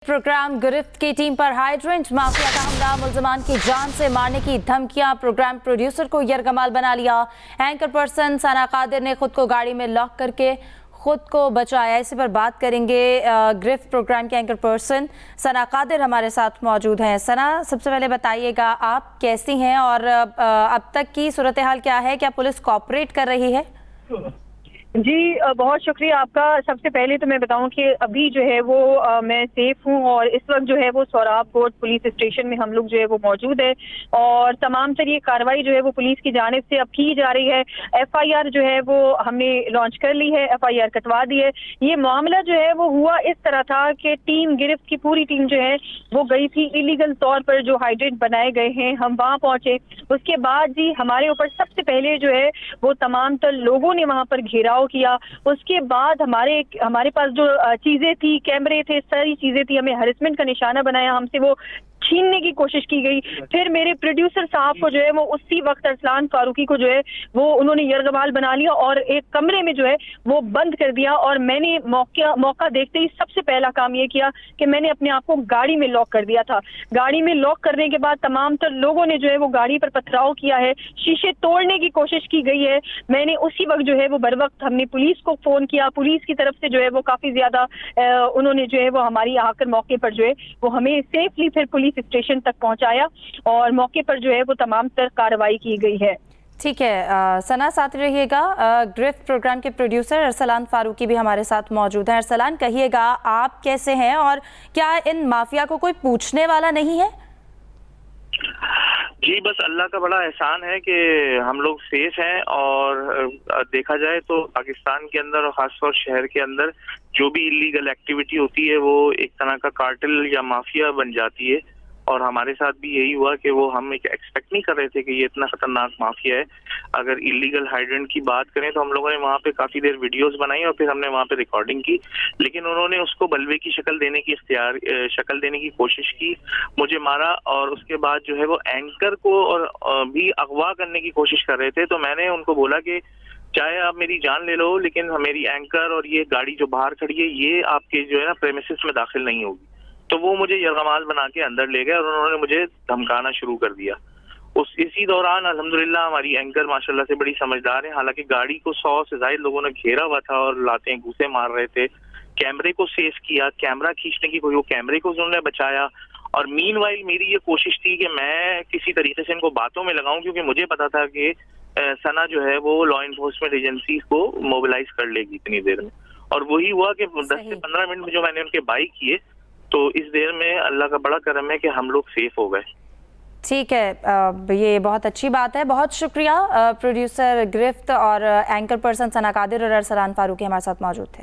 Programme गिरफ्त की team पर हाइड्रेंट माफिया का हमला, मुल्ज़िमान की जान से मारने की धमकियां, प्रोग्राम प्रोड्यूसर को यरगमाल बना लिया। एंकर पर्सन सना कादिर ने खुद को गाड़ी में लॉक करके खुद को बचाया। इसी पर बात करेंगे। गिरफ्त प्रोग्राम के एंकर पर्सन सना कादिर हमारे साथ मौजूद हैं। सना, सबसे पहले बताइएगा आप कैसी हैं और अब तक की सूरत हाल क्या है? क्या पुलिस कोऑपरेट कर रही है? जी बहुत शुक्रिया आपका। सबसे पहले तो मैं बताऊं कि अभी जो है वो मैं सेफ हूं और इस वक्त जो है वो सोराब कोट पुलिस स्टेशन में हम लोग जो है वो मौजूद है और तमाम तर ये कार्रवाई जो है वो पुलिस की जानिब से अब की जा रही है। एफआईआर जो है वो हमने लॉन्च कर ली है, एफआईआर कटवा दी है। ये मामला जो है वो हुआ इस तरह था कि टीम गिरफ्त की पूरी टीम जो है वो गई थी इलीगल तौर पर, जो हाइड्रेंट बनाए गए हैं हम वहाँ पहुंचे। उसके बाद जी हमारे ऊपर सबसे पहले जो है वो तमाम तर लोगों ने वहाँ पर घेराव किया। उसके बाद हमारे पास जो चीजें थी, कैमरे थे, सारी चीजें थी, हमें हैरेसमेंट का निशाना बनाया, हमसे वो छीनने की कोशिश की गई। फिर मेरे प्रोड्यूसर साहब को जो है वो उसी वक्त अरसलान फारूकी को जो है वो उन्होंने यरगमाल बना लिया और एक कमरे में जो है वो बंद कर दिया। और मैंने मौका देखते ही सबसे पहला काम ये किया कि मैंने अपने आप को गाड़ी में लॉक कर दिया था। गाड़ी में लॉक करने के बाद तमाम तर लोगों ने जो है वो गाड़ी पर पथराव किया है, शीशे तोड़ने की कोशिश की गई है। मैंने उसी वक्त जो है वो बर वक्त हमने पुलिस को फोन किया। पुलिस की तरफ से जो है वो काफी ज्यादा उन्होंने जो है वो हमारी आकर मौके पर जो है वो हमें सेफली फिर पुलिस स्टेशन तक पहुंचाया और मौके पर जो है वो तमाम तर कार्रवाई की गई है। ठीक है सना, साथ रहिएगा। गिरफ्त प्रोग्राम के प्रोड्यूसर अरसलान फारूकी भी हमारे साथ मौजूद हैं। अरसलान, कहिएगा आप कैसे हैं और क्या इन माफिया को कोई पूछने वाला नहीं है? जी बस अल्लाह का बड़ा एहसान है कि हम लोग सेफ हैं और देखा जाए तो पाकिस्तान के अंदर और खासतौर शहर के अंदर जो भी इलीगल एक्टिविटी होती है वो एक तरह का कार्टेल या माफिया बन जाती है। और हमारे साथ भी यही हुआ कि वो हम एक एक्सपेक्ट नहीं कर रहे थे कि ये इतना खतरनाक माफिया है। अगर इलीगल हाइड्रेंट की बात करें तो हम लोगों ने वहाँ पे काफी देर वीडियोस बनाई और फिर हमने वहाँ पे रिकॉर्डिंग की, लेकिन उन्होंने उसको बलवे की शक्ल देने की कोशिश की, मुझे मारा और उसके बाद जो है वो एंकर को और भी अगवा करने की कोशिश कर रहे थे। तो मैंने उनको बोला कि चाहे आप मेरी जान ले लो लेकिन मेरी एंकर और ये गाड़ी जो बाहर खड़ी है ये आपके जो है ना प्रेमिसेस में दाखिल नहीं होगी। तो वो मुझे यरगमाल बना के अंदर ले गए और उन्होंने मुझे धमकाना शुरू कर दिया। इसी दौरान अल्हम्दुलिल्लाह हमारी एंकर माशाल्लाह से बड़ी समझदार है। हालांकि गाड़ी को 100 से ज्यादा लोगों ने घेरा हुआ था और लाते घूसे मार रहे थे। कैमरे को सेफ किया, कैमरा खींचने की कोई, वो कैमरे को उन्होंने बचाया। और मीनवाइल मेरी ये कोशिश थी कि मैं किसी तरीके से इनको बातों में लगाऊं, क्योंकि मुझे पता था कि सना जो है वो लॉ इन्फोर्समेंट एजेंसीज को मोबिलाइज कर लेगी इतनी देर में। और वही हुआ कि 10 से 15 मिनट में जो मैंने उनके बाई किए तो इस देर में अल्लाह का बड़ा करम है कि हम लोग सेफ हो गए। ठीक है, ये बहुत अच्छी बात है। बहुत शुक्रिया। प्रोड्यूसर गिरफ्त और एंकर पर्सन सना कादिर और अरसलान फारूकी हमारे साथ मौजूद थे।